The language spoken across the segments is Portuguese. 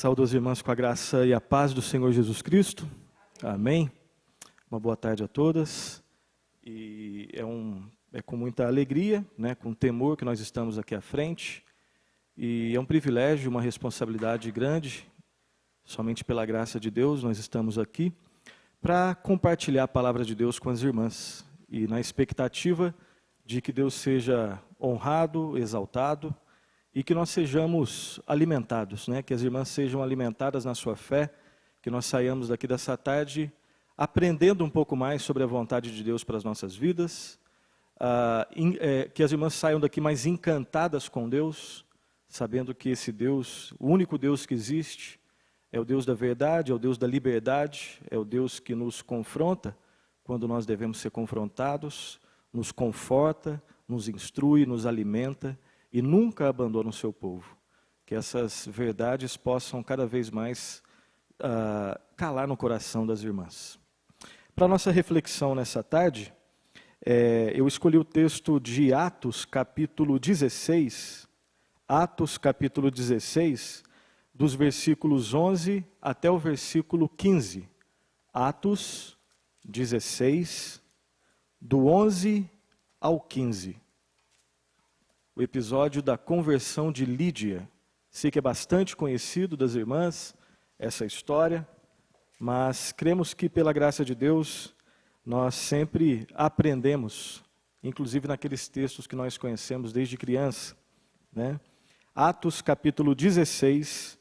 Saúdo os irmãos com a graça e a paz do Senhor Jesus Cristo. Amém. Uma boa tarde a todas. E é com muita alegria, com temor que nós estamos aqui à frente. E é um privilégio, uma responsabilidade grande. Somente pela graça de Deus nós estamos aqui para compartilhar a palavra de Deus com as irmãs. E na expectativa de que Deus seja honrado, exaltado, e que nós sejamos alimentados, que as irmãs sejam alimentadas na sua fé, que nós saiamos daqui dessa tarde aprendendo um pouco mais sobre a vontade de Deus para as nossas vidas, que as irmãs saiam daqui mais encantadas com Deus, sabendo que esse Deus, o único Deus que existe, é o Deus da verdade, é o Deus da liberdade, é o Deus que nos confronta quando nós devemos ser confrontados, nos conforta, nos instrui, nos alimenta, e nunca abandona o seu povo. Que essas verdades possam cada vez mais calar no coração das irmãs. Para a nossa reflexão nessa tarde, eu escolhi o texto de Atos, capítulo 16, dos versículos 11 até o versículo 15. Atos 16, do 11 ao 15. O episódio da conversão de Lídia. Sei que é bastante conhecido das irmãs, essa história, mas cremos que pela graça de Deus, nós sempre aprendemos, inclusive naqueles textos que nós conhecemos desde criança. Atos capítulo 16,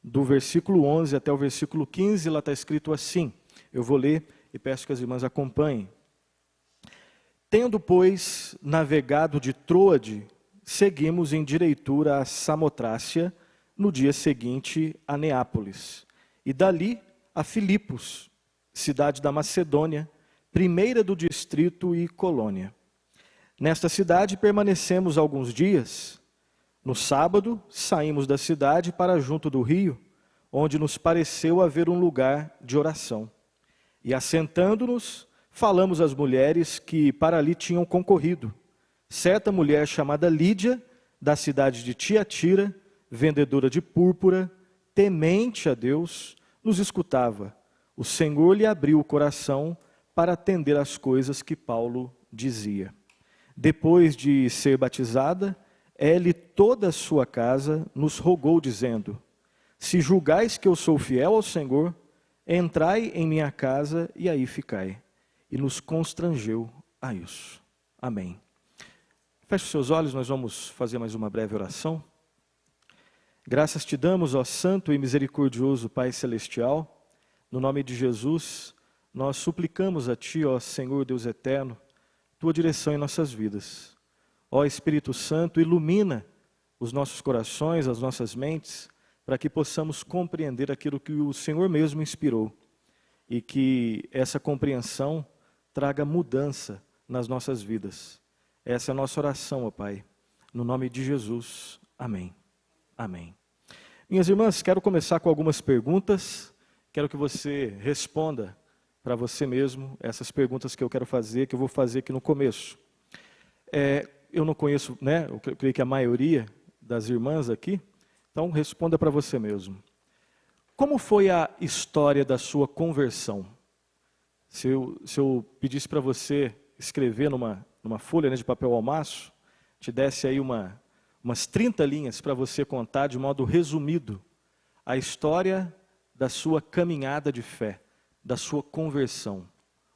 do versículo 11 até o versículo 15, lá está escrito assim, eu vou ler e peço que as irmãs acompanhem. Tendo, pois, navegado de Troade, seguimos em direitura a Samotrácia, no dia seguinte a Neápolis, e dali a Filipos, cidade da Macedônia, primeira do distrito e colônia. Nesta cidade permanecemos alguns dias. No sábado, saímos da cidade para junto do rio, onde nos pareceu haver um lugar de oração. E assentando-nos, falamos às mulheres que para ali tinham concorrido. Certa mulher chamada Lídia, da cidade de Tiatira, vendedora de púrpura, temente a Deus, nos escutava. O Senhor lhe abriu o coração para atender às coisas que Paulo dizia. Depois de ser batizada, ela e toda a sua casa nos rogou, dizendo: se julgais que eu sou fiel ao Senhor, entrai em minha casa e aí ficai. E nos constrangeu a isso. Amém. Feche os seus olhos, nós vamos fazer mais uma breve oração. Graças te damos, ó santo e misericordioso Pai Celestial, no nome de Jesus, nós suplicamos a Ti, ó Senhor Deus eterno, Tua direção em nossas vidas. Ó Espírito Santo, ilumina os nossos corações, as nossas mentes, para que possamos compreender aquilo que o Senhor mesmo inspirou, e que essa compreensão traga mudança nas nossas vidas. Essa é a nossa oração, ó Pai. No nome de Jesus. Amém. Amém. Minhas irmãs, quero começar com algumas perguntas. Quero que você responda para você mesmo essas perguntas que eu quero fazer, que eu vou fazer aqui no começo. Eu não conheço, eu creio que a maioria das irmãs aqui, então responda para você mesmo. Como foi a história da sua conversão? Se eu pedisse para você escrever numa folha de papel almaço, te desse aí umas 30 linhas para você contar de modo resumido a história da sua caminhada de fé, da sua conversão.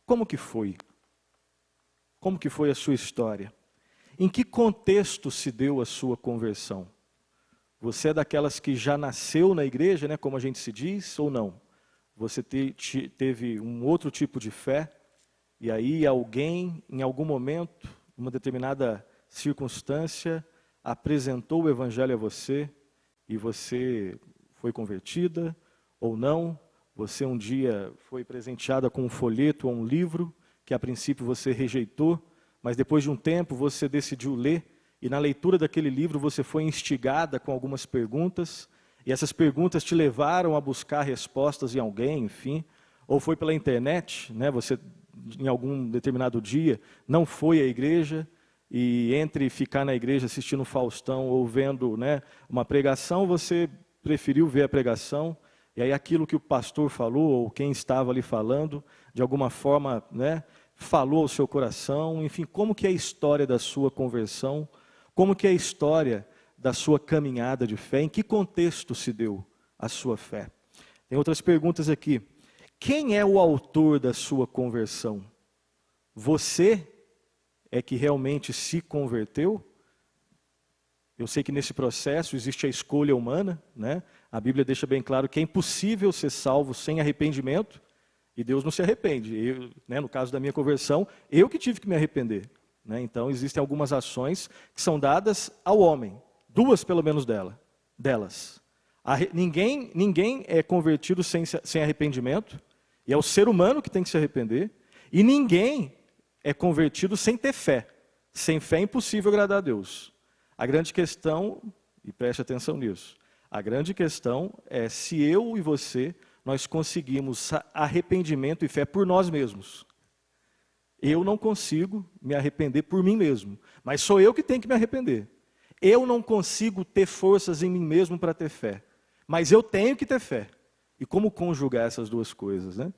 Como que foi? Como que foi a sua história? Em que contexto se deu a sua conversão? Você é daquelas que já nasceu na igreja, como a gente se diz, ou não? Você teve um outro tipo de fé, e aí alguém, em algum momento, uma determinada circunstância, apresentou o evangelho a você, e você foi convertida, ou não? Você um dia foi presenteada com um folheto ou um livro, que a princípio você rejeitou, mas depois de um tempo você decidiu ler, e na leitura daquele livro você foi instigada com algumas perguntas, e essas perguntas te levaram a buscar respostas em alguém, enfim, ou foi pela internet, você em algum determinado dia não foi à igreja, e entre ficar na igreja assistindo Faustão ou vendo uma pregação, você preferiu ver a pregação, e aí aquilo que o pastor falou, ou quem estava ali falando, de alguma forma, né, falou ao seu coração, enfim, como que é a história da sua conversão, como que é a história da sua caminhada de fé, em que contexto se deu a sua fé. Tem outras perguntas aqui. Quem é o autor da sua conversão? Você é que realmente se converteu? Eu sei que nesse processo existe a escolha humana, né? A Bíblia deixa bem claro que é impossível ser salvo sem arrependimento, e Deus não se arrepende. Eu, né, no caso da minha conversão, eu que tive que me arrepender, né? Então existem algumas ações que são dadas ao homem, duas pelo menos delas. Ninguém é convertido sem arrependimento, e é o ser humano que tem que se arrepender, e ninguém é convertido sem ter fé. Sem fé é impossível agradar a Deus. A grande questão, e preste atenção nisso, a grande questão é se eu e você, nós conseguimos arrependimento e fé por nós mesmos. Eu não consigo me arrepender por mim mesmo, mas sou eu que tenho que me arrepender. Eu não consigo ter forças em mim mesmo para ter fé, mas eu tenho que ter fé. E como conjugar essas duas coisas, né?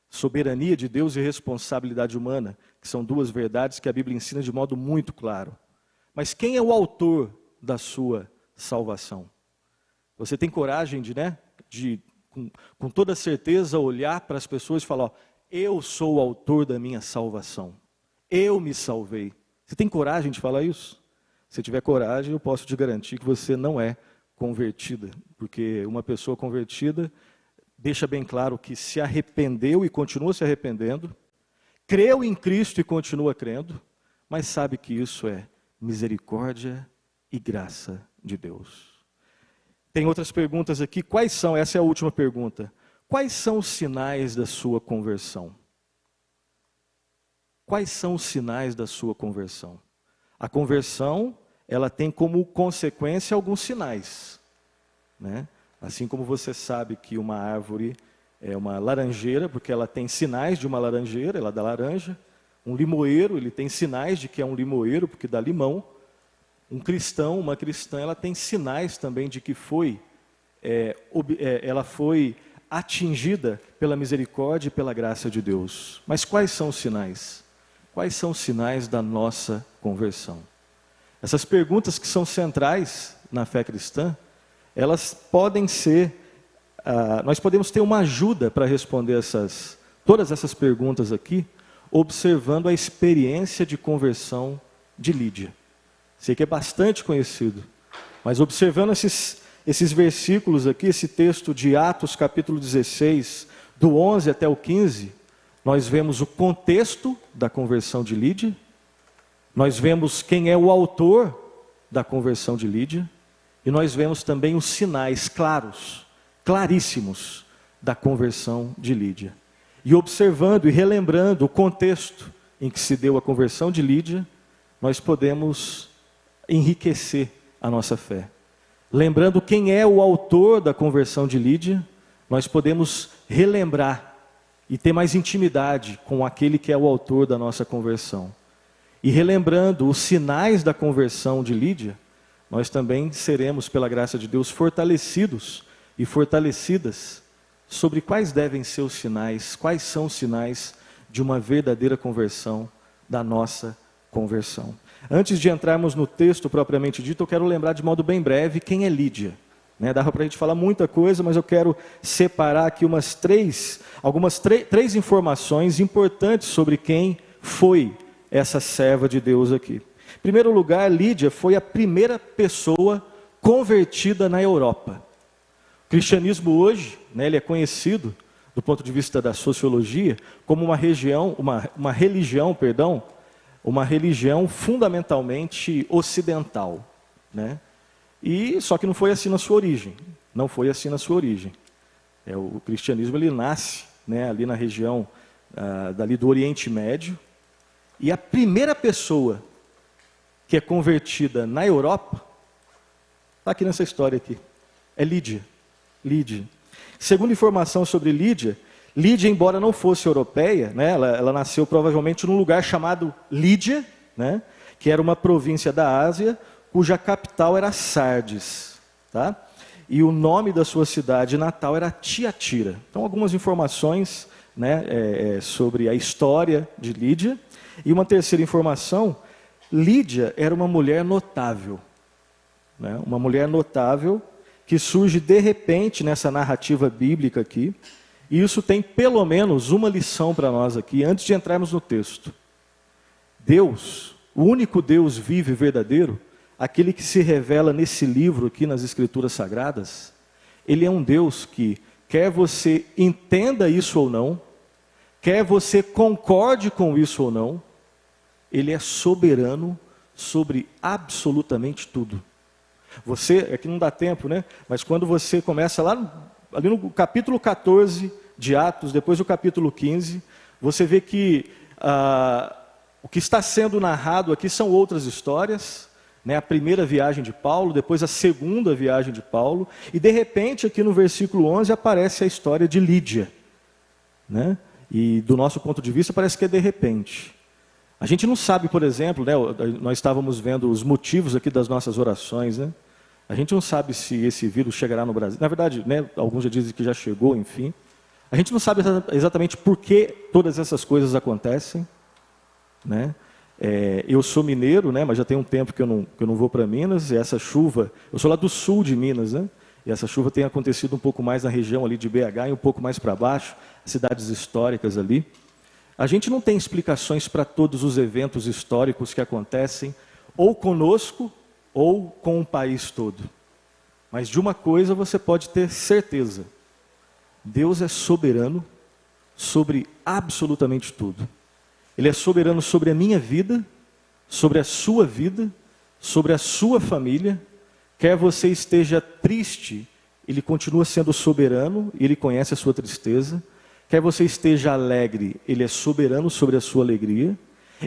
Soberania de Deus e responsabilidade humana, que são duas verdades que a Bíblia ensina de modo muito claro. Mas quem é o autor da sua salvação? Você tem coragem com toda certeza, olhar para as pessoas e falar, ó, eu sou o autor da minha salvação. Eu me salvei. Você tem coragem de falar isso? Se tiver coragem, eu posso te garantir que você não é convertida. Porque uma pessoa convertida deixa bem claro que se arrependeu e continua se arrependendo, creu em Cristo e continua crendo, mas sabe que isso é misericórdia e graça de Deus. Tem outras perguntas aqui. Quais são? Essa é a última pergunta. Quais são os sinais da sua conversão? Quais são os sinais da sua conversão? A conversão, ela tem como consequência alguns sinais, né? Assim como você sabe que uma árvore é uma laranjeira, porque ela tem sinais de uma laranjeira, ela dá laranja. Um limoeiro, ele tem sinais de que é um limoeiro, porque dá limão. Um cristão, uma cristã, ela tem sinais também de que ela foi atingida pela misericórdia e pela graça de Deus. Mas quais são os sinais? Quais são os sinais da nossa conversão? Essas perguntas que são centrais na fé cristã, elas podem ser, nós podemos ter uma ajuda para responder todas essas perguntas aqui, observando a experiência de conversão de Lídia. Sei que é bastante conhecido, mas observando esses versículos aqui, esse texto de Atos capítulo 16, do 11 até o 15, nós vemos o contexto da conversão de Lídia, nós vemos quem é o autor da conversão de Lídia, e nós vemos também os sinais claros, claríssimos, da conversão de Lídia. E observando e relembrando o contexto em que se deu a conversão de Lídia, nós podemos enriquecer a nossa fé. Lembrando quem é o autor da conversão de Lídia, nós podemos relembrar e ter mais intimidade com aquele que é o autor da nossa conversão. E relembrando os sinais da conversão de Lídia, nós também seremos, pela graça de Deus, fortalecidos e fortalecidas sobre quais devem ser os sinais, quais são os sinais de uma verdadeira conversão, da nossa conversão. Antes de entrarmos no texto propriamente dito, eu quero lembrar de modo bem breve quem é Lídia. Dava para a gente falar muita coisa, mas eu quero separar aqui algumas três informações importantes sobre quem foi essa serva de Deus aqui. Em primeiro lugar, Lídia foi a primeira pessoa convertida na Europa. O cristianismo hoje, ele é conhecido, do ponto de vista da sociologia, como uma religião fundamentalmente ocidental, né? E só que não foi assim na sua origem. Não foi assim na sua origem. O cristianismo ele nasce, ali na região dali do Oriente Médio. E a primeira pessoa que é convertida na Europa está aqui nessa história aqui. É Lídia. Segundo informação sobre Lídia, embora não fosse europeia, ela nasceu provavelmente num lugar chamado Lídia, que era uma província da Ásia, cuja capital era Sardes. Tá? e o nome da sua cidade natal era Tiatira. Então, algumas informações, né, sobre a história de Lídia. E uma terceira informação: Lídia era uma mulher notável, né, uma mulher notável que surge de repente nessa narrativa bíblica aqui. E isso tem pelo menos uma lição para nós aqui, antes de entrarmos no texto. Deus, o único Deus vivo e verdadeiro, aquele que se revela nesse livro aqui nas Escrituras Sagradas, Ele é um Deus que, quer você entenda isso ou não, quer você concorde com isso ou não, Ele é soberano sobre absolutamente tudo. Você, aqui não dá tempo, né? Mas quando você começa ali no capítulo 14 de Atos, depois do capítulo 15, você vê que o que está sendo narrado aqui são outras histórias, né? A primeira viagem de Paulo, depois a segunda viagem de Paulo, e de repente aqui no versículo 11 aparece a história de Lídia, né? E do nosso ponto de vista parece que é de repente. A gente não sabe, por exemplo, né, nós estávamos vendo os motivos aqui das nossas orações, né? A gente não sabe se esse vírus chegará no Brasil. Na verdade, né, alguns já dizem que já chegou, enfim. A gente não sabe exatamente por que todas essas coisas acontecem, né? Eu sou mineiro, né, mas já tem um tempo que eu não vou para Minas, e essa chuva, eu sou lá do sul de Minas, né? E essa chuva tem acontecido um pouco mais na região ali de BH e um pouco mais para baixo, cidades históricas ali. A gente não tem explicações para todos os eventos históricos que acontecem, ou conosco, ou com o país todo. Mas de uma coisa você pode ter certeza: Deus é soberano sobre absolutamente tudo. Ele é soberano sobre a minha vida, sobre a sua vida, sobre a sua família. Quer você esteja triste, Ele continua sendo soberano, e Ele conhece a sua tristeza. Quer você esteja alegre, Ele é soberano sobre a sua alegria.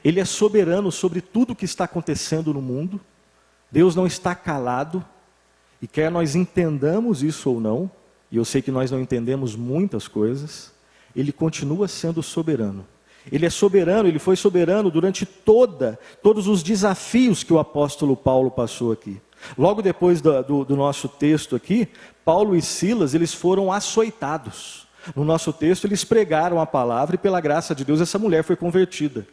Ele é soberano sobre tudo que está acontecendo no mundo. Deus não está calado, e quer nós entendamos isso ou não, e eu sei que nós não entendemos muitas coisas, Ele continua sendo soberano. Ele é soberano, Ele foi soberano durante todos os desafios que o apóstolo Paulo passou aqui. Logo depois do nosso texto aqui, Paulo e Silas, eles foram açoitados. No nosso texto, eles pregaram a palavra, e pela graça de Deus, essa mulher foi convertida.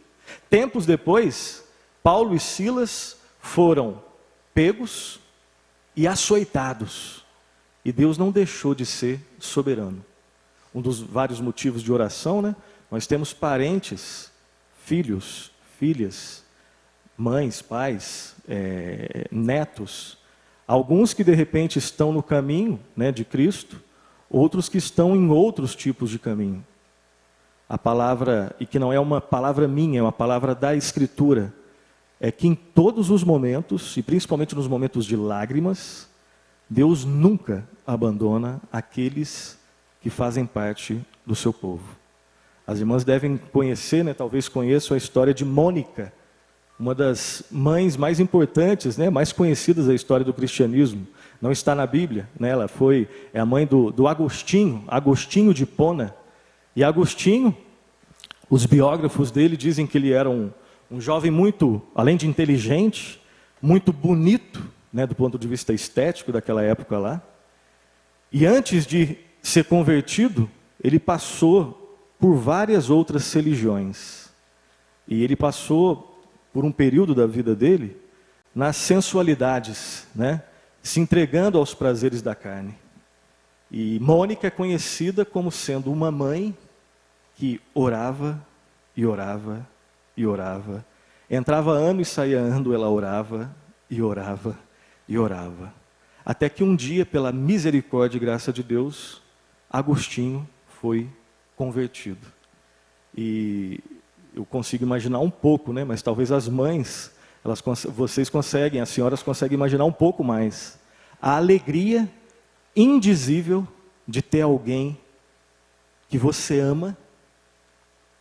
Tempos depois, Paulo e Silas foram pegos e açoitados. E Deus não deixou de ser soberano. Um dos vários motivos de oração, né? Nós temos parentes, filhos, filhas, mães, pais, netos. Alguns que de repente estão no caminho, né, de Cristo, outros que estão em outros tipos de caminho. A palavra, e que não é uma palavra minha, é uma palavra da Escritura, é que em todos os momentos, e principalmente nos momentos de lágrimas, Deus nunca abandona aqueles que fazem parte do seu povo. As irmãs devem conhecer, né, talvez conheçam a história de Mônica, uma das mães mais importantes, né, mais conhecidas da história do cristianismo. Não está na Bíblia, né, ela é a mãe do Agostinho de Hipona. E Agostinho, os biógrafos dele dizem que ele era um jovem muito, além de inteligente, muito bonito, né, do ponto de vista estético daquela época lá. E antes de ser convertido, ele passou por várias outras religiões. E ele passou por um período da vida dele nas sensualidades, né, se entregando aos prazeres da carne. E Mônica é conhecida como sendo uma mãe que orava e orava e orava. Entrava ano e saía ano, ela orava e orava e orava. Até que um dia, pela misericórdia e graça de Deus, Agostinho foi convertido. E eu consigo imaginar um pouco, né? Mas talvez as mães, vocês conseguem, as senhoras conseguem imaginar um pouco mais a alegria indizível de ter alguém que você ama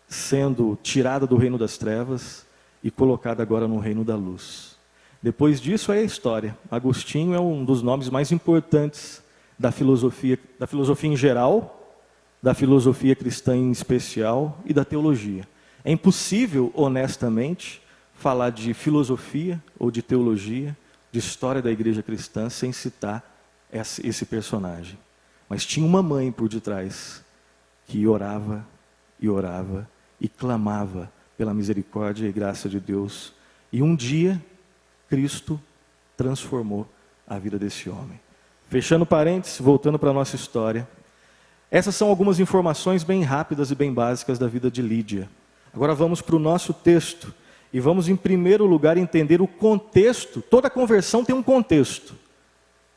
sendo tirada do reino das trevas e colocada agora no reino da luz. Depois disso é a história. Agostinho é um dos nomes mais importantes da filosofia em geral, da filosofia cristã em especial e da teologia. É impossível, honestamente, falar de filosofia ou de teologia, de história da igreja cristã, sem citar esse personagem. Mas tinha uma mãe por detrás que orava e orava e clamava pela misericórdia e graça de Deus. E um dia, Cristo transformou a vida desse homem. Fechando parênteses, voltando para a nossa história. Essas são algumas informações bem rápidas e bem básicas da vida de Lídia. Agora vamos para o nosso texto. E vamos, em primeiro lugar, entender o contexto. Toda conversão tem um contexto.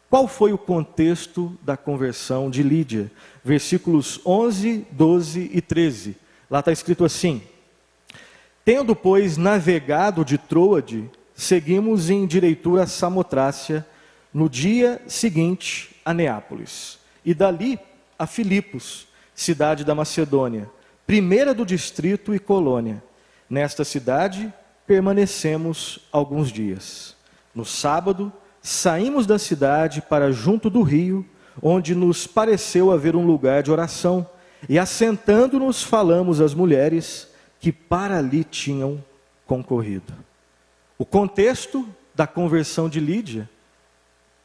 Qual foi o contexto da conversão de Lídia? Versículos 11, 12 e 13. Lá está escrito assim: Tendo, pois, navegado de Troade, seguimos em direitura a Samotrácia, no dia seguinte a Neápolis, e dali a Filipos, cidade da Macedônia, primeira do distrito e colônia. Nesta cidade permanecemos alguns dias. No sábado, saímos da cidade para junto do rio, onde nos pareceu haver um lugar de oração, e assentando-nos falamos às mulheres que para ali tinham concorrido. O contexto da conversão de Lídia,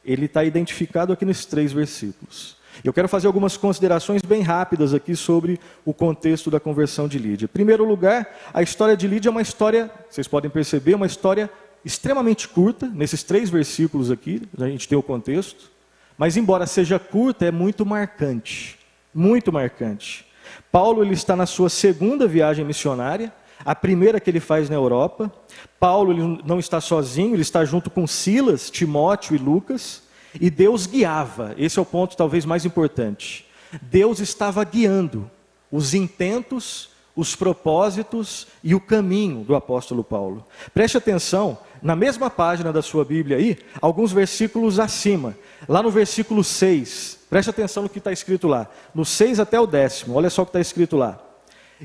ele está identificado aqui nesses 3 versículos. Eu quero fazer algumas considerações bem rápidas aqui sobre o contexto da conversão de Lídia. Em primeiro lugar, a história de Lídia é uma história, vocês podem perceber, uma história extremamente curta. Nesses 3 versículos aqui, a gente tem o contexto. Mas embora seja curta, é muito marcante. Muito marcante. Paulo, ele está na sua 2ª viagem missionária, a primeira que ele faz na Europa. Paulo, ele não está sozinho, ele está junto com Silas, Timóteo e Lucas. E Deus guiava, esse é o ponto talvez mais importante. Deus estava guiando os intentos, os propósitos e o caminho do apóstolo Paulo. Preste atenção, na mesma página da sua Bíblia aí, alguns versículos acima. Lá no versículo 6, preste atenção no que está escrito lá. No 6 até o 10º, olha só o que está escrito lá.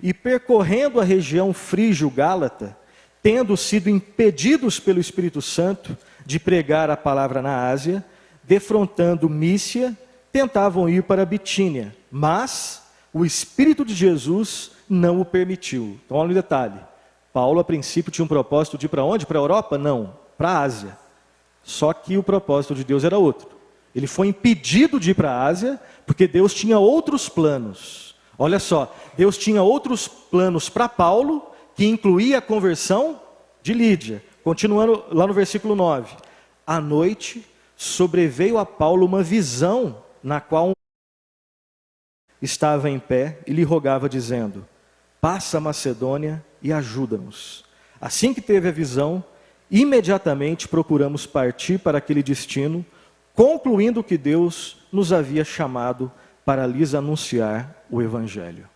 E percorrendo a região frígio-gálata, tendo sido impedidos pelo Espírito Santo de pregar a palavra na Ásia, defrontando Mícia, tentavam ir para Bitínia, mas o Espírito de Jesus não o permitiu. Então olha o detalhe, Paulo a princípio tinha um propósito de ir para onde? Para a Europa? Não, para a Ásia. Só que o propósito de Deus era outro. Ele foi impedido de ir para a Ásia, porque Deus tinha outros planos. Olha só, Deus tinha outros planos para Paulo, que incluía a conversão de Lídia. Continuando lá no versículo 9. À noite sobreveio a Paulo uma visão, na qual estava em pé e lhe rogava dizendo: passa a Macedônia e ajuda-nos. Assim que teve a visão, imediatamente procuramos partir para aquele destino, concluindo que Deus nos havia chamado para lhes anunciar o Evangelho.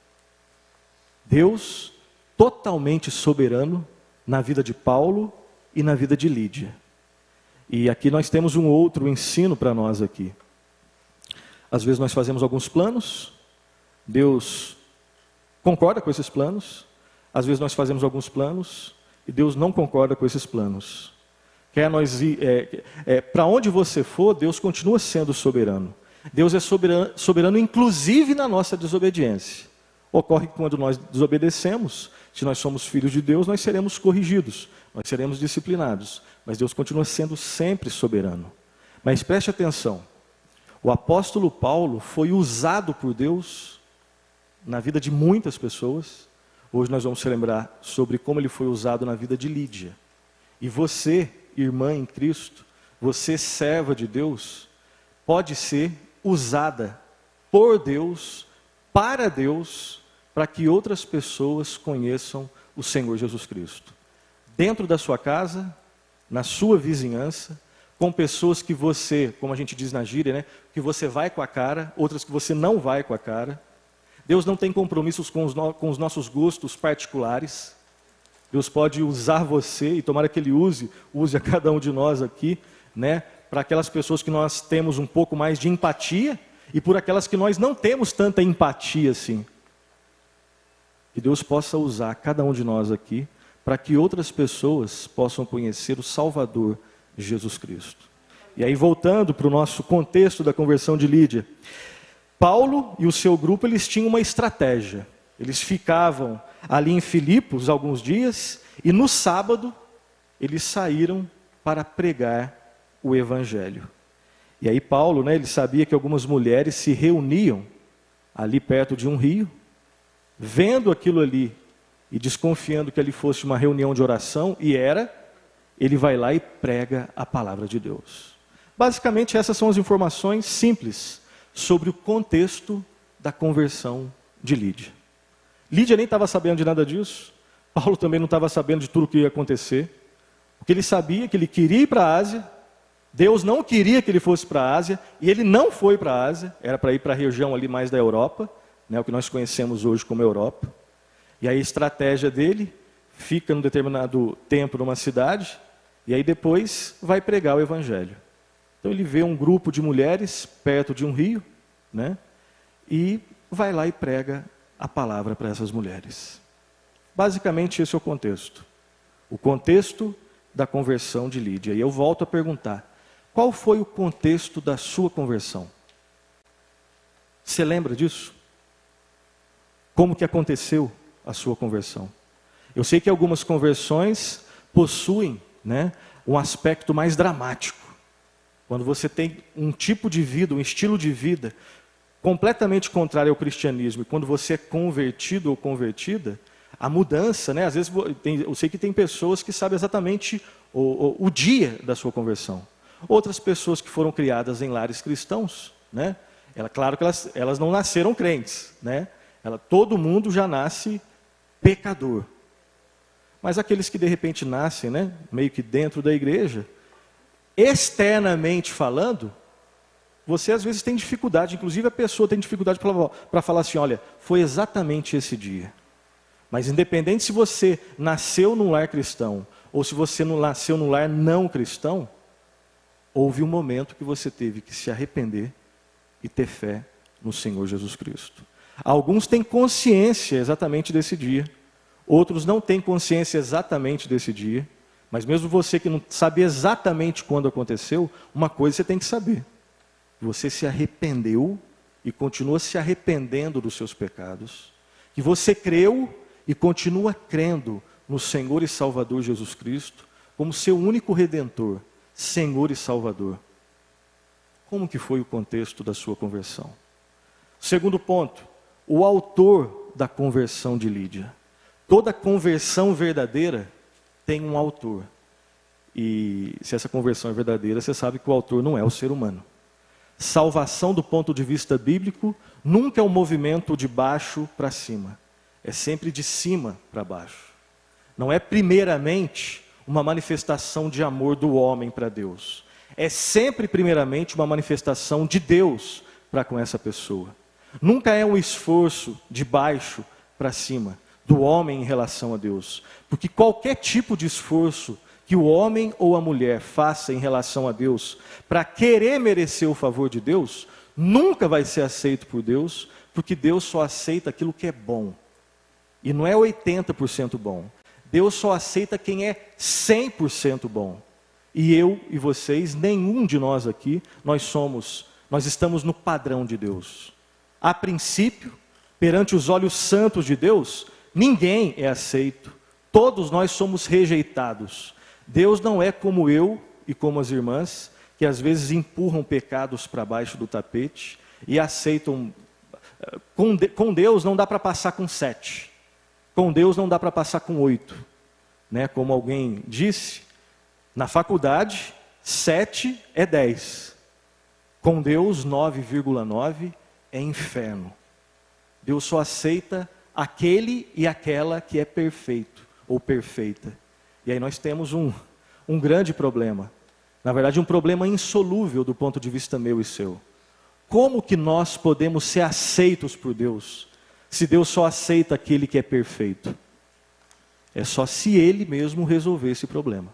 Deus totalmente soberano na vida de Paulo e na vida de Lídia. E aqui nós temos um outro ensino para nós aqui. Às vezes nós fazemos alguns planos, Deus concorda com esses planos. Às vezes nós fazemos alguns planos e Deus não concorda com esses planos. Quer nós ir, para onde você for, Deus continua sendo soberano. Deus é soberano inclusive na nossa desobediência. Ocorre que quando nós desobedecemos, se nós somos filhos de Deus, nós seremos corrigidos, nós seremos disciplinados. Mas Deus continua sendo sempre soberano. Mas preste atenção, o apóstolo Paulo foi usado por Deus na vida de muitas pessoas. Hoje nós vamos lembrar sobre como ele foi usado na vida de Lídia. E você, irmã em Cristo, você, serva de Deus, pode ser usada por Deus, para que outras pessoas conheçam o Senhor Jesus Cristo. Dentro da sua casa, na sua vizinhança, com pessoas que você, como a gente diz na gíria, né, que você vai com a cara, outras que você não vai com a cara. Deus não tem compromissos com os nossos gostos particulares. Deus pode usar você, e tomara que Ele use a cada um de nós aqui, né, para aquelas pessoas que nós temos um pouco mais de empatia, e por aquelas que nós não temos tanta empatia assim. Que Deus possa usar cada um de nós aqui, para que outras pessoas possam conhecer o Salvador Jesus Cristo. E aí, voltando para o nosso contexto da conversão de Lídia, Paulo e o seu grupo, eles tinham uma estratégia. Eles ficavam ali em Filipos alguns dias, e no sábado, eles saíram para pregar o Evangelho. E aí Paulo, né, ele sabia que algumas mulheres se reuniam ali perto de um rio, vendo aquilo ali e desconfiando que ali fosse uma reunião de oração, e era, ele vai lá e prega a palavra de Deus. Basicamente essas são as informações simples sobre o contexto da conversão de Lídia. Lídia nem estava sabendo de nada disso, Paulo também não estava sabendo de tudo o que ia acontecer. O que ele sabia é que ele queria ir para a Ásia, Deus não queria que ele fosse para a Ásia, e ele não foi para a Ásia, era para ir para a região ali mais da Europa, né, o que nós conhecemos hoje como Europa. E aí a estratégia dele, fica num determinado tempo numa cidade, e aí depois vai pregar o evangelho. Então ele vê um grupo de mulheres perto de um rio, né, e vai lá e prega a palavra para essas mulheres. Basicamente esse é o contexto. O contexto da conversão de Lídia. E eu volto a perguntar, qual foi o contexto da sua conversão? Você lembra disso? Como que aconteceu a sua conversão? Eu sei que algumas conversões possuem, né, um aspecto mais dramático. Quando você tem um tipo de vida, um estilo de vida completamente contrário ao cristianismo, e quando você é convertido ou convertida, a mudança, né, às vezes eu sei que tem pessoas que sabem exatamente o dia da sua conversão. Outras pessoas que foram criadas em lares cristãos, né, claro que elas não nasceram crentes, né, todo mundo já nasce pecador. Mas aqueles que de repente nascem, né, meio que dentro da igreja, externamente falando, você às vezes tem dificuldade, inclusive a pessoa tem dificuldade para falar assim, olha, foi exatamente esse dia. Mas independente se você nasceu num lar cristão, ou se você não nasceu num lar não cristão, houve um momento que você teve que se arrepender e ter fé no Senhor Jesus Cristo. Alguns têm consciência exatamente desse dia, outros não têm consciência exatamente desse dia, mas mesmo você que não sabe exatamente quando aconteceu, uma coisa você tem que saber. Você se arrependeu e continua se arrependendo dos seus pecados, que você creu e continua crendo no Senhor e Salvador Jesus Cristo, como seu único Redentor, Senhor e Salvador. Como que foi o contexto da sua conversão? Segundo ponto, o autor da conversão de Lídia. Toda conversão verdadeira tem um autor. E se essa conversão é verdadeira, você sabe que o autor não é o ser humano. Salvação do ponto de vista bíblico nunca é um movimento de baixo para cima. É sempre de cima para baixo. Não é primeiramente uma manifestação de amor do homem para Deus. É sempre primeiramente uma manifestação de Deus para com essa pessoa. Nunca é um esforço de baixo para cima, do homem em relação a Deus. Porque qualquer tipo de esforço que o homem ou a mulher faça em relação a Deus, para querer merecer o favor de Deus, nunca vai ser aceito por Deus, porque Deus só aceita aquilo que é bom. E não é 80% bom. Deus só aceita quem é 100% bom. E eu e vocês, nenhum de nós aqui, nós estamos no padrão de Deus. A princípio, perante os olhos santos de Deus, ninguém é aceito. Todos nós somos rejeitados. Deus não é como eu e como as irmãs, que às vezes empurram pecados para baixo do tapete e aceitam. Com Deus não dá para passar com 7. Com Deus não dá para passar com 8. Né? Como alguém disse, na faculdade, 7 é 10. Com Deus, 9,9 é inferno. Deus só aceita aquele e aquela que é perfeito ou perfeita. E aí nós temos um grande problema. Na verdade, um problema insolúvel do ponto de vista meu e seu. Como que nós podemos ser aceitos por Deus, se Deus só aceita aquele que é perfeito? É só se Ele mesmo resolver esse problema.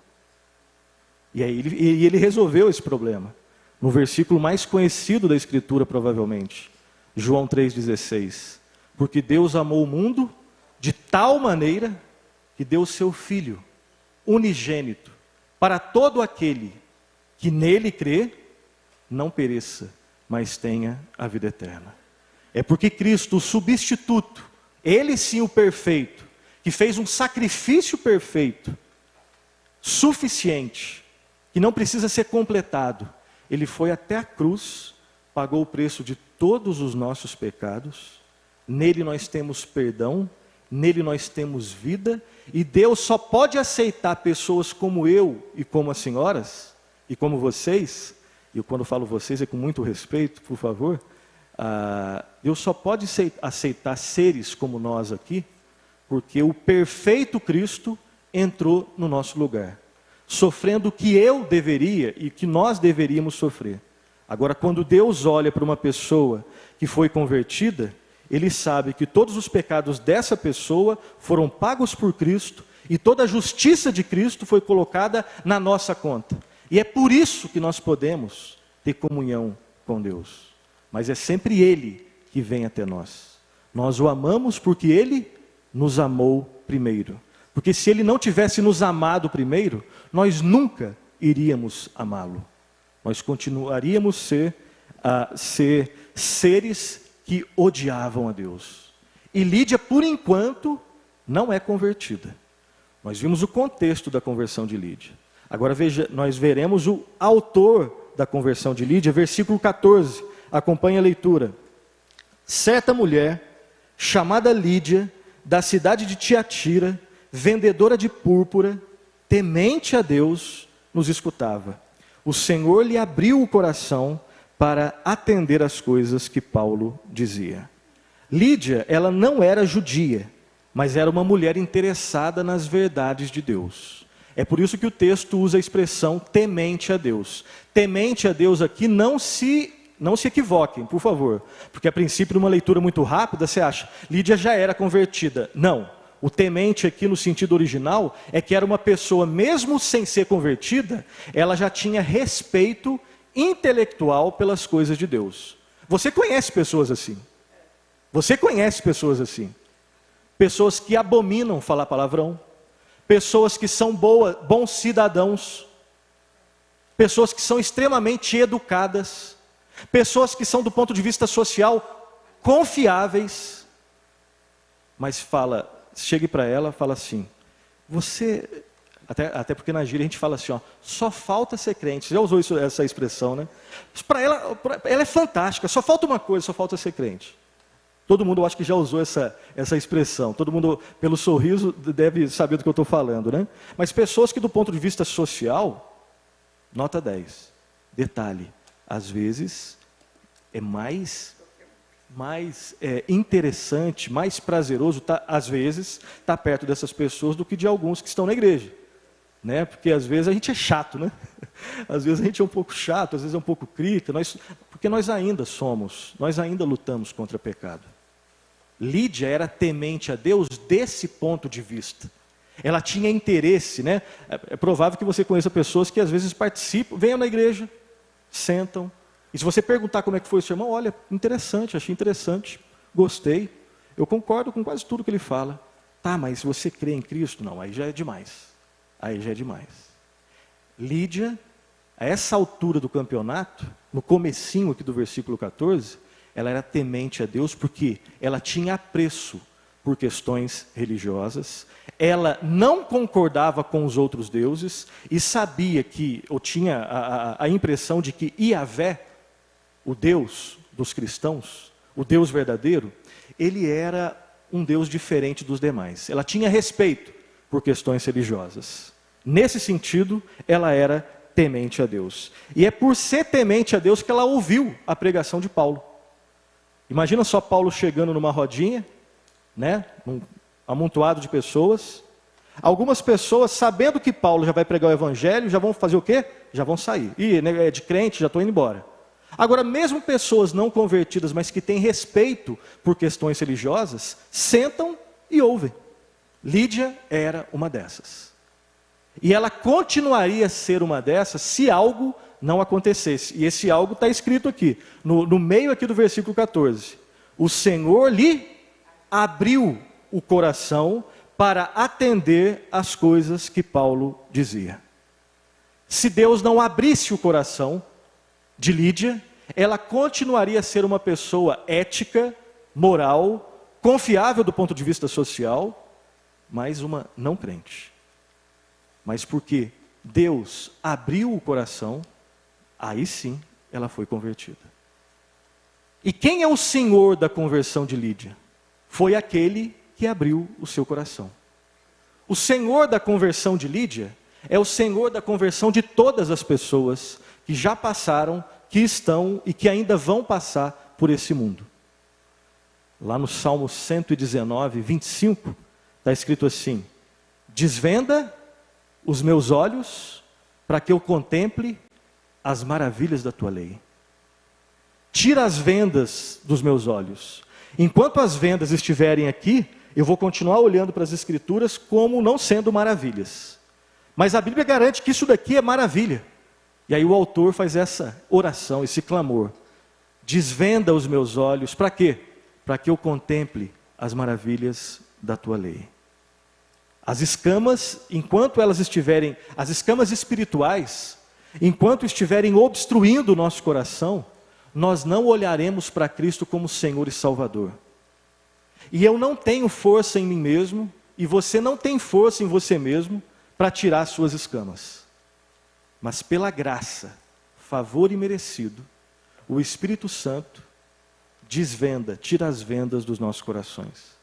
E aí ele resolveu esse problema. No versículo mais conhecido da Escritura, provavelmente. João 3,16. Porque Deus amou o mundo de tal maneira que deu o seu Filho unigênito, para todo aquele que nele crê, não pereça, mas tenha a vida eterna. É porque Cristo, o substituto, ele sim o perfeito, que fez um sacrifício perfeito, suficiente, que não precisa ser completado, Ele foi até a cruz, pagou o preço de todos os nossos pecados. Nele nós temos perdão, nele nós temos vida. E Deus só pode aceitar pessoas como eu e como as senhoras, e como vocês. E quando falo vocês é com muito respeito, por favor. Deus só pode aceitar seres como nós aqui, porque o perfeito Cristo entrou no nosso lugar, sofrendo o que eu deveria e que nós deveríamos sofrer. Agora, quando Deus olha para uma pessoa que foi convertida, Ele sabe que todos os pecados dessa pessoa foram pagos por Cristo e toda a justiça de Cristo foi colocada na nossa conta. E é por isso que nós podemos ter comunhão com Deus. Mas é sempre Ele que vem até nós. Nós o amamos porque Ele nos amou primeiro. Porque se Ele não tivesse nos amado primeiro, nós nunca iríamos amá-lo. Nós continuaríamos ser seres que odiavam a Deus. E Lídia, por enquanto, não é convertida. Nós vimos o contexto da conversão de Lídia. Agora nós veremos o autor da conversão de Lídia, versículo 14. Acompanhe a leitura. Certa mulher, chamada Lídia, da cidade de Tiatira, vendedora de púrpura, temente a Deus, nos escutava. O Senhor lhe abriu o coração para atender às coisas que Paulo dizia. Lídia, ela não era judia, mas era uma mulher interessada nas verdades de Deus. É por isso que o texto usa a expressão temente a Deus. Temente a Deus aqui, não se equivoquem, por favor. Porque a princípio, numa leitura muito rápida, você acha, Lídia já era convertida. Não. O temente aqui no sentido original é que era uma pessoa, mesmo sem ser convertida, ela já tinha respeito intelectual pelas coisas de Deus. Você conhece pessoas assim? Você conhece pessoas assim? Pessoas que abominam falar palavrão, pessoas que são bons cidadãos, pessoas que são extremamente educadas, pessoas que são do ponto de vista social confiáveis, mas chegue para ela, fala assim, você, até porque na gíria a gente fala assim, ó, só falta ser crente. Você já usou essa expressão, né? Para ela é fantástica, só falta uma coisa, só falta ser crente. Todo mundo, eu acho que já usou essa expressão. Todo mundo, pelo sorriso, deve saber do que eu estou falando, né? Mas pessoas que do ponto de vista social, nota 10. Detalhe, às vezes é mais interessante, mais prazeroso, às vezes, estar perto dessas pessoas do que de alguns que estão na igreja. Né? Porque às vezes a gente é chato, né? Às vezes a gente é um pouco chato, às vezes é um pouco crítico, porque nós ainda lutamos contra o pecado. Lídia era temente a Deus desse ponto de vista. Ela tinha interesse, né? É provável que você conheça pessoas que às vezes participam, venham na igreja, sentam, e se você perguntar como é que foi o sermão, olha, interessante, achei interessante, gostei, eu concordo com quase tudo que ele fala. Tá, mas se você crê em Cristo, não, aí já é demais. Aí já é demais. Lídia, a essa altura do campeonato, no comecinho aqui do versículo 14, ela era temente a Deus porque ela tinha apreço por questões religiosas, ela não concordava com os outros deuses e sabia que, ou tinha a impressão de que Iavé, o Deus dos cristãos, o Deus verdadeiro, ele era um Deus diferente dos demais. Ela tinha respeito por questões religiosas. Nesse sentido, ela era temente a Deus. E é por ser temente a Deus que ela ouviu a pregação de Paulo. Imagina só Paulo chegando numa rodinha, né, um amontoado de pessoas. Algumas pessoas, sabendo que Paulo já vai pregar o evangelho, já vão fazer o quê? Já vão sair. E é de crente, já estou indo embora. Agora, mesmo pessoas não convertidas, mas que têm respeito por questões religiosas, sentam e ouvem. Lídia era uma dessas. E ela continuaria a ser uma dessas se algo não acontecesse. E esse algo está escrito aqui, no meio aqui do versículo 14. O Senhor lhe abriu o coração para atender às coisas que Paulo dizia. Se Deus não abrisse o coração de Lídia, ela continuaria a ser uma pessoa ética, moral, confiável do ponto de vista social, mas uma não crente. Mas porque Deus abriu o coração, Aí sim, ela foi convertida. E quem é o senhor da conversão de Lídia? Foi aquele que abriu o seu coração. O senhor da conversão de Lídia é o senhor da conversão de todas as pessoas que já passaram, que estão e que ainda vão passar por esse mundo. Lá no Salmo 119, 25, está escrito assim: desvenda os meus olhos para que eu contemple as maravilhas da tua lei. Tira as vendas dos meus olhos. Enquanto as vendas estiverem aqui, eu vou continuar olhando para as Escrituras como não sendo maravilhas. Mas a Bíblia garante que isso daqui é maravilha. E aí o autor faz essa oração, esse clamor. Desvenda os meus olhos, para quê? Para que eu contemple as maravilhas da tua lei. As escamas, enquanto elas estiverem, as escamas espirituais, enquanto estiverem obstruindo o nosso coração, nós não olharemos para Cristo como Senhor e Salvador. E eu não tenho força em mim mesmo, e você não tem força em você mesmo, para tirar as suas escamas. Mas pela graça, favor imerecido, o Espírito Santo desvenda, tira as vendas dos nossos corações.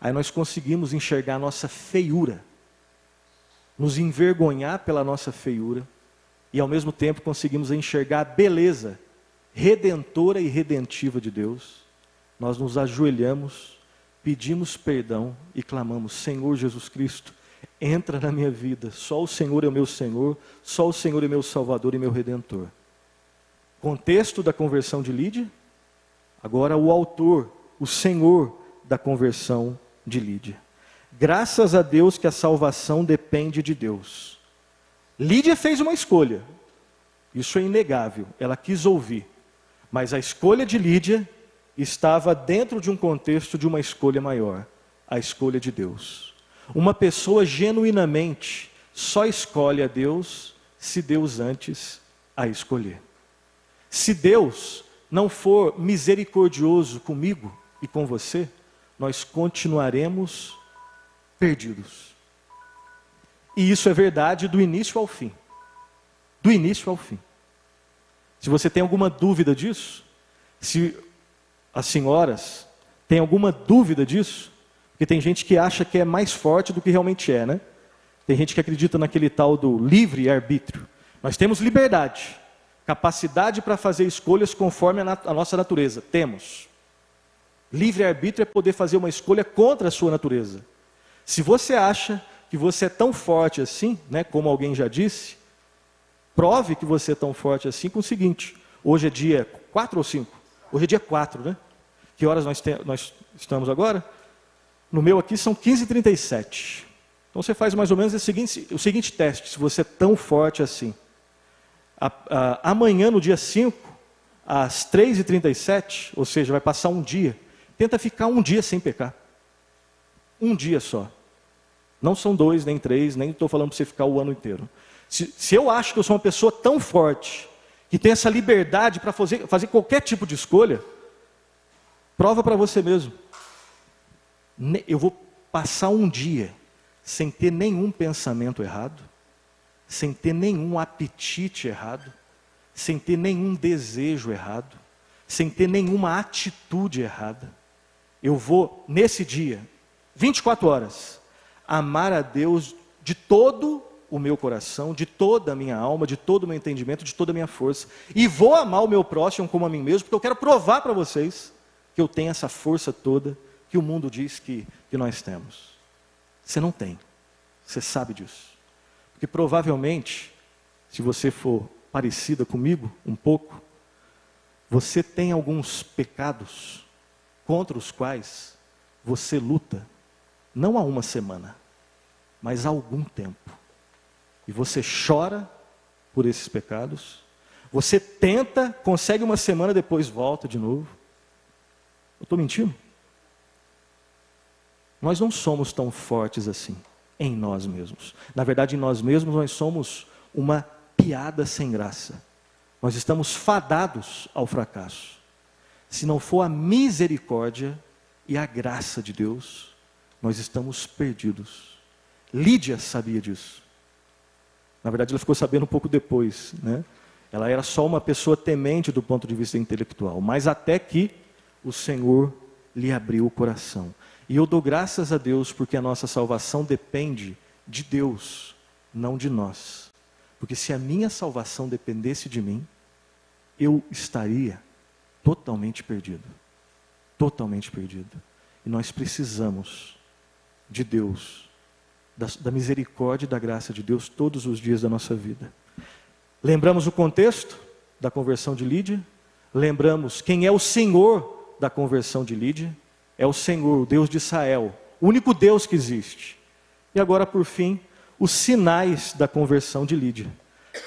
Aí nós conseguimos enxergar a nossa feiura, nos envergonhar pela nossa feiura, e ao mesmo tempo conseguimos enxergar a beleza redentora e redentiva de Deus. Nós nos ajoelhamos, pedimos perdão e clamamos: Senhor Jesus Cristo, entra na minha vida, só o Senhor é o meu Senhor, só o Senhor é meu Salvador e meu Redentor. Contexto da conversão de Lídia, agora o autor, o Senhor da conversão de Lídia. Graças a Deus que a salvação depende de Deus. Lídia fez uma escolha, isso é inegável, ela quis ouvir, mas a escolha de Lídia estava dentro de um contexto de uma escolha maior, a escolha de Deus. Uma pessoa genuinamente só escolhe a Deus se Deus antes a escolher. Se Deus não for misericordioso comigo e com você, nós continuaremos perdidos. E isso é verdade do início ao fim. Do início ao fim. Se você tem alguma dúvida disso, se as senhoras têm alguma dúvida disso, porque tem gente que acha que é mais forte do que realmente é, né? Tem gente que acredita naquele tal do livre-arbítrio. Nós temos liberdade, capacidade para fazer escolhas conforme a nossa natureza. Temos. Livre-arbítrio é poder fazer uma escolha contra a sua natureza. Se você acha que você é tão forte assim, né, como alguém já disse, prove que você é tão forte assim com o seguinte: hoje é dia 4 ou 5? Hoje é dia 4, né? Que horas nós estamos agora? No meu aqui são 15h37. Então você faz mais ou menos o seguinte teste, se você é tão forte assim. Amanhã, no dia 5, às 3h37, ou seja, vai passar um dia, tenta ficar um dia sem pecar. Um dia só. Não são 2, nem 3, nem estou falando para você ficar o ano inteiro. Se eu acho que eu sou uma pessoa tão forte, que tem essa liberdade para fazer qualquer tipo de escolha, prova para você mesmo. Eu vou passar um dia sem ter nenhum pensamento errado, sem ter nenhum apetite errado, sem ter nenhum desejo errado, sem ter nenhuma atitude errada. Eu vou, nesse dia, 24 horas, amar a Deus de todo o meu coração, de toda a minha alma, de todo o meu entendimento, de toda a minha força. E vou amar o meu próximo como a mim mesmo, porque eu quero provar para vocês que eu tenho essa força toda que o mundo diz que nós temos. Você não tem. Você sabe disso. Porque provavelmente, se você for parecida comigo um pouco, você tem alguns pecados contra os quais você luta, não há uma semana, mas há algum tempo. E você chora por esses pecados, você tenta, consegue uma semana, depois volta de novo. Eu estou mentindo? Nós não somos tão fortes assim, em nós mesmos. Na verdade, em nós mesmos, nós somos uma piada sem graça. Nós estamos fadados ao fracasso. Se não for a misericórdia e a graça de Deus, nós estamos perdidos. Lídia sabia disso. Na verdade, ela ficou sabendo um pouco depois, né? Ela era só uma pessoa temente do ponto de vista intelectual, mas até que o Senhor lhe abriu o coração. E eu dou graças a Deus porque a nossa salvação depende de Deus, não de nós. Porque se a minha salvação dependesse de mim, eu estaria totalmente perdido. Totalmente perdido. E nós precisamos de Deus, da misericórdia e da graça de Deus todos os dias da nossa vida. Lembramos o contexto da conversão de Lídia? Lembramos quem é o Senhor da conversão de Lídia? É o Senhor, o Deus de Israel, o único Deus que existe. E agora, por fim, os sinais da conversão de Lídia.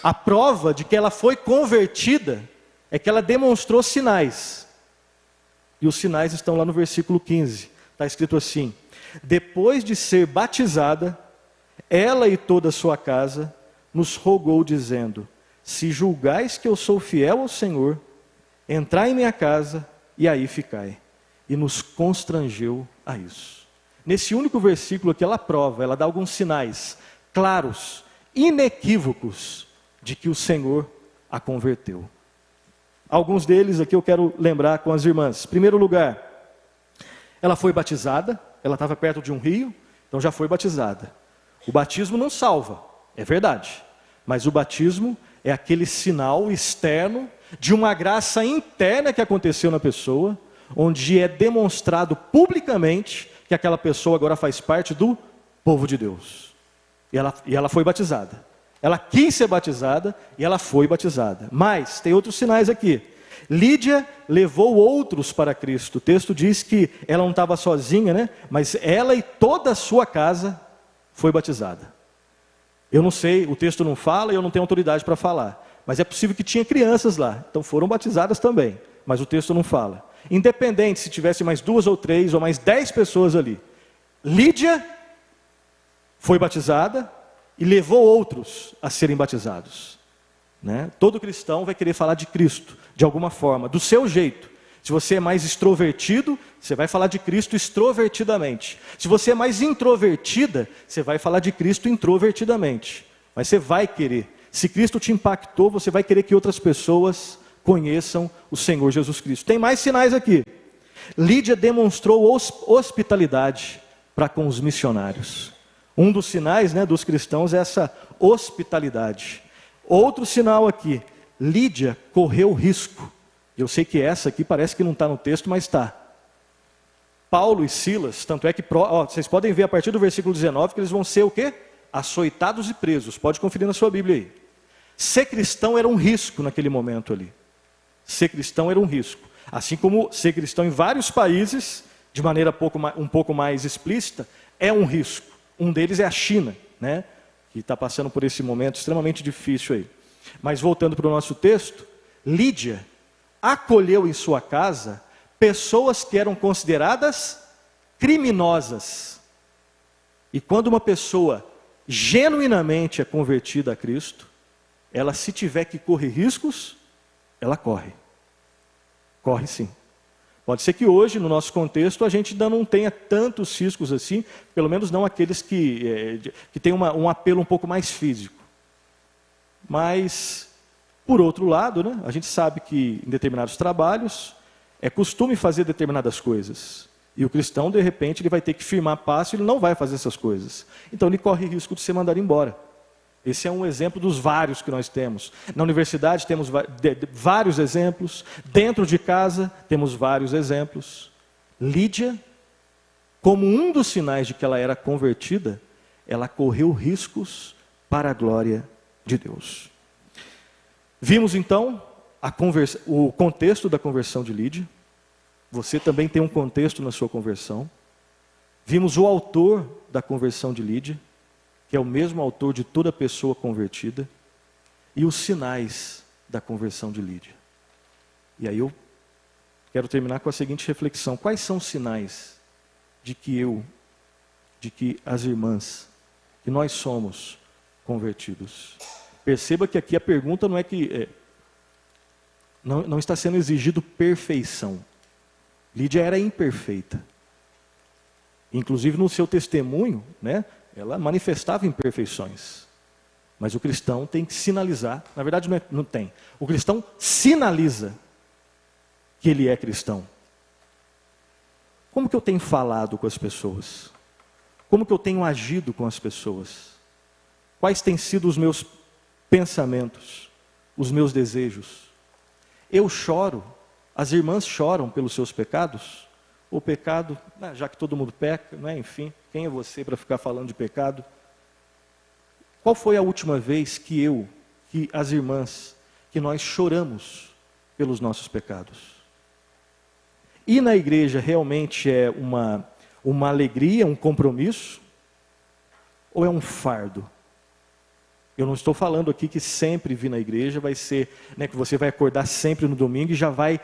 A prova de que ela foi convertida é que ela demonstrou sinais. E os sinais estão lá no versículo 15. Está escrito assim: depois de ser batizada, ela e toda a sua casa nos rogou dizendo: se julgais que eu sou fiel ao Senhor, entrai em minha casa e aí ficai. E nos constrangeu a isso. Nesse único versículo aqui ela prova, ela dá alguns sinais claros, inequívocos, de que o Senhor a converteu. Alguns deles aqui eu quero lembrar com as irmãs. Em primeiro lugar, ela foi batizada, ela estava perto de um rio, então já foi batizada. O batismo não salva, é verdade, mas o batismo é aquele sinal externo de uma graça interna que aconteceu na pessoa, onde é demonstrado publicamente que aquela pessoa agora faz parte do povo de Deus. E ela foi batizada. Ela quis ser batizada e ela foi batizada. Mas tem outros sinais aqui. Lídia levou outros para Cristo. O texto diz que ela não estava sozinha, né? Mas ela e toda a sua casa foi batizada. Eu não sei, o texto não fala e eu não tenho autoridade para falar. Mas é possível que tinha crianças lá, então foram batizadas também. Mas o texto não fala. Independente se tivesse mais 2 ou 3 ou mais 10 pessoas ali, Lídia foi batizada e levou outros a serem batizados. Né? Todo cristão vai querer falar de Cristo, de alguma forma, do seu jeito. Se você é mais extrovertido, você vai falar de Cristo extrovertidamente. Se você é mais introvertida, você vai falar de Cristo introvertidamente. Mas você vai querer. Se Cristo te impactou, você vai querer que outras pessoas conheçam o Senhor Jesus Cristo. Tem mais sinais aqui. Lídia demonstrou hospitalidade para com os missionários. Um dos sinais, né, dos cristãos é essa hospitalidade. Outro sinal aqui, Lídia correu risco. Eu sei que essa aqui parece que não está no texto, mas está. Paulo e Silas, tanto é que, vocês podem ver a partir do versículo 19, que eles vão ser o quê? Açoitados e presos. Pode conferir na sua Bíblia aí. Ser cristão era um risco naquele momento ali. Ser cristão era um risco. Assim como ser cristão em vários países, de maneira um pouco mais explícita, é um risco. Um deles é a China, né? Que está passando por esse momento extremamente difícil aí. Mas voltando para o nosso texto, Lídia acolheu em sua casa pessoas que eram consideradas criminosas. E quando uma pessoa genuinamente é convertida a Cristo, ela, se tiver que correr riscos, ela corre. Corre sim. Pode ser que hoje, no nosso contexto, a gente ainda não tenha tantos riscos assim, pelo menos não aqueles que têm um apelo um pouco mais físico. Mas, por outro lado, né, a gente sabe que em determinados trabalhos é costume fazer determinadas coisas. E o cristão, de repente, ele vai ter que firmar passo e ele não vai fazer essas coisas. Então ele corre risco de ser mandado embora. Esse é um exemplo dos vários que nós temos. Na universidade temos vários exemplos. Dentro de casa temos vários exemplos. Lídia, como um dos sinais de que ela era convertida, ela correu riscos para a glória de Deus. Vimos então o contexto da conversão de Lídia. Você também tem um contexto na sua conversão. Vimos o autor da conversão de Lídia, que é o mesmo autor de toda pessoa convertida, e os sinais da conversão de Lídia. E aí eu quero terminar com a seguinte reflexão: quais são os sinais de que as irmãs, que nós somos convertidos? Perceba que aqui a pergunta não é que não está sendo exigido perfeição. Lídia era imperfeita. Inclusive no seu testemunho, né, ela manifestava imperfeições. Mas o cristão tem que sinalizar, na verdade não tem. O cristão sinaliza que ele é cristão. Como que eu tenho falado com as pessoas? Como que eu tenho agido com as pessoas? Quais têm sido os meus pensamentos, os meus desejos? Eu choro, as irmãs choram pelos seus pecados? O pecado, já que todo mundo peca, não é? Enfim, quem é você para ficar falando de pecado? Qual foi a última vez que as irmãs, que nós choramos pelos nossos pecados? Ir na igreja realmente é uma alegria, um compromisso? Ou é um fardo? Eu não estou falando aqui que sempre vir na igreja vai ser, que você vai acordar sempre no domingo e já vai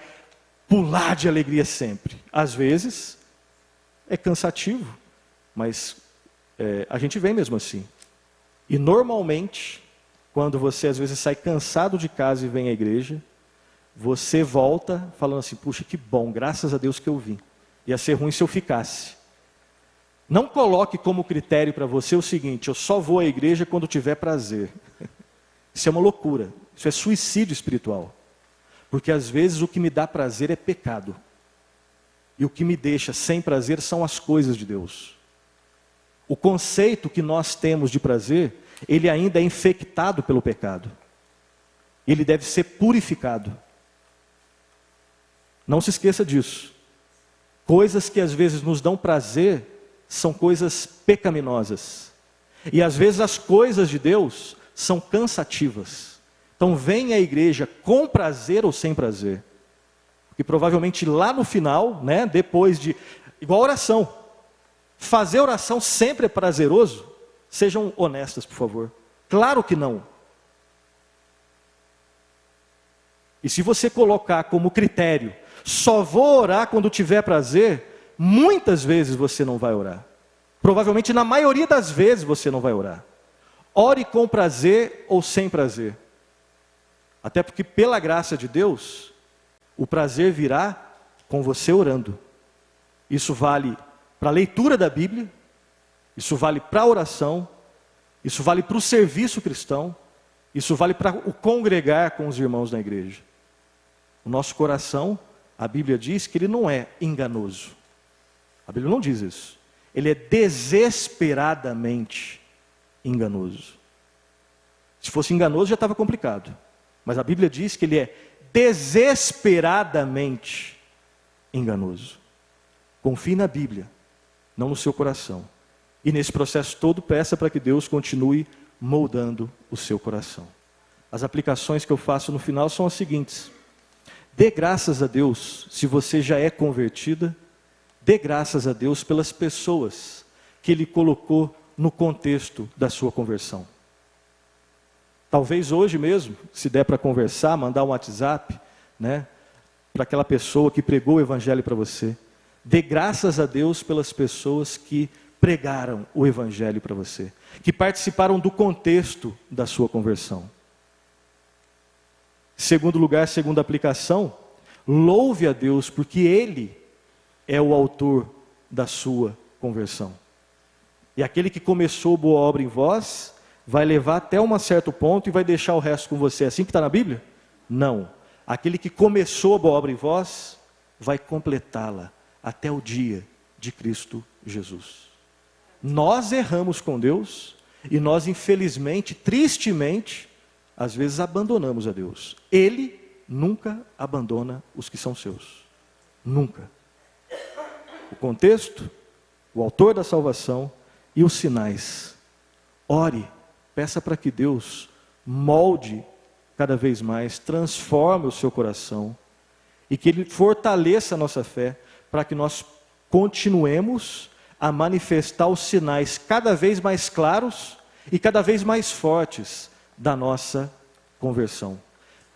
pular de alegria sempre. Às vezes é cansativo, mas a gente vem mesmo assim. E normalmente, quando você às vezes sai cansado de casa e vem à igreja, você volta falando assim, puxa, que bom, graças a Deus que eu vim. Ia ser ruim se eu ficasse. Não coloque como critério para você o seguinte, eu só vou à igreja quando tiver prazer. Isso é uma loucura, isso é suicídio espiritual. Porque às vezes o que me dá prazer é pecado. E o que me deixa sem prazer são as coisas de Deus. O conceito que nós temos de prazer, ele ainda é infectado pelo pecado. Ele deve ser purificado. Não se esqueça disso. Coisas que às vezes nos dão prazer, são coisas pecaminosas. E às vezes as coisas de Deus são cansativas. Então venha à igreja com prazer ou sem prazer. Porque provavelmente lá no final, depois de... Igual oração. Fazer oração sempre é prazeroso? Sejam honestas, por favor. Claro que não. E se você colocar como critério, só vou orar quando tiver prazer, muitas vezes você não vai orar. Provavelmente na maioria das vezes você não vai orar. Ore com prazer ou sem prazer. Até porque pela graça de Deus, o prazer virá com você orando. Isso vale para a leitura da Bíblia, isso vale para a oração, isso vale para o serviço cristão, isso vale para o congregar com os irmãos na igreja. O nosso coração, a Bíblia diz que ele não é enganoso. A Bíblia não diz isso. Ele é desesperadamente enganoso. Se fosse enganoso já estava complicado. Mas a Bíblia diz que ele é desesperadamente enganoso. Confie na Bíblia, não no seu coração. E nesse processo todo, peça para que Deus continue moldando o seu coração. As aplicações que eu faço no final são as seguintes. Dê graças a Deus se você já é convertida. Dê graças a Deus pelas pessoas que Ele colocou no contexto da sua conversão. Talvez hoje mesmo, se der para conversar, mandar um WhatsApp, para aquela pessoa que pregou o Evangelho para você. Dê graças a Deus pelas pessoas que pregaram o Evangelho para você, que participaram do contexto da sua conversão. Segundo lugar, segunda aplicação, louve a Deus, porque Ele é o autor da sua conversão. E aquele que começou boa obra em vós, vai levar até um certo ponto e vai deixar o resto com você. É assim que está na Bíblia? Não. Aquele que começou a boa obra em vós, vai completá-la até o dia de Cristo Jesus. Nós erramos com Deus e nós, infelizmente, tristemente, às vezes abandonamos a Deus. Ele nunca abandona os que são seus. Nunca. O contexto, o autor da salvação e os sinais. Ore, peça para que Deus molde cada vez mais, transforme o seu coração e que Ele fortaleça a nossa fé para que nós continuemos a manifestar os sinais cada vez mais claros e cada vez mais fortes da nossa conversão.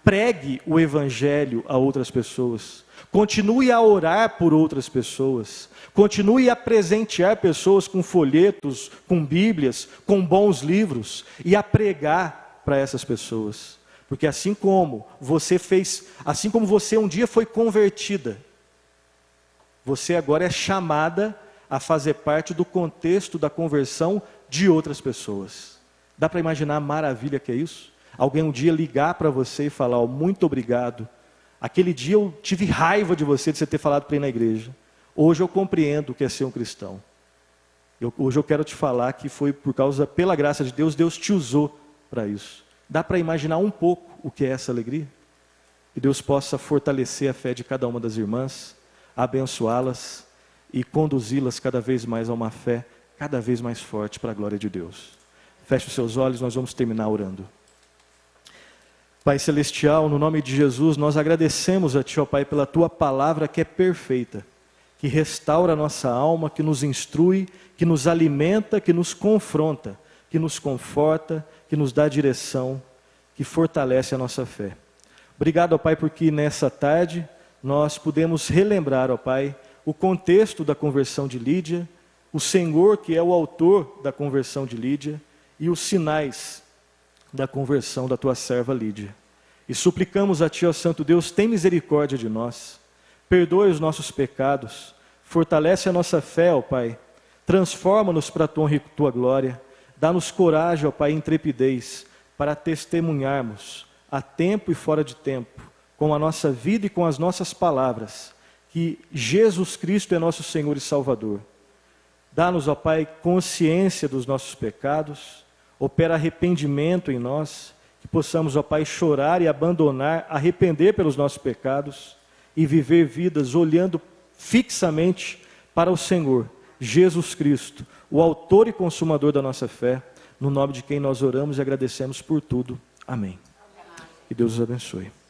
Pregue o Evangelho a outras pessoas. Continue a orar por outras pessoas. Continue a presentear pessoas com folhetos, com bíblias, com bons livros e a pregar para essas pessoas. Porque assim como você um dia foi convertida, você agora é chamada a fazer parte do contexto da conversão de outras pessoas. Dá para imaginar a maravilha que é isso? Alguém um dia ligar para você e falar, oh, muito obrigado. Aquele dia eu tive raiva de você ter falado para ir na igreja. Hoje eu compreendo o que é ser um cristão. Hoje eu quero te falar que foi pela graça de Deus, Deus te usou para isso. Dá para imaginar um pouco o que é essa alegria? Que Deus possa fortalecer a fé de cada uma das irmãs, abençoá-las e conduzi-las cada vez mais a uma fé cada vez mais forte para a glória de Deus. Feche os seus olhos, nós vamos terminar orando. Pai Celestial, no nome de Jesus, nós agradecemos a Ti, ó Pai, pela Tua palavra que é perfeita, que restaura a nossa alma, que nos instrui, que nos alimenta, que nos confronta, que nos conforta, que nos dá direção, que fortalece a nossa fé. Obrigado, ó Pai, porque nessa tarde nós pudemos relembrar, ó Pai, o contexto da conversão de Lídia, o Senhor que é o autor da conversão de Lídia e os sinais da conversão da Tua serva Lídia. E suplicamos a Ti, ó Santo Deus, tem misericórdia de nós, perdoe os nossos pecados, fortalece a nossa fé, ó Pai, transforma-nos para a Tua honra e Tua glória, dá-nos coragem, ó Pai, e intrepidez, para testemunharmos, a tempo e fora de tempo, com a nossa vida e com as nossas palavras, que Jesus Cristo é nosso Senhor e Salvador. Dá-nos, ó Pai, consciência dos nossos pecados, opera arrependimento em nós, que possamos, ó Pai, chorar e abandonar, arrepender pelos nossos pecados e viver vidas olhando fixamente para o Senhor, Jesus Cristo, o autor e consumador da nossa fé, no nome de quem nós oramos e agradecemos por tudo. Amém. Que Deus os abençoe.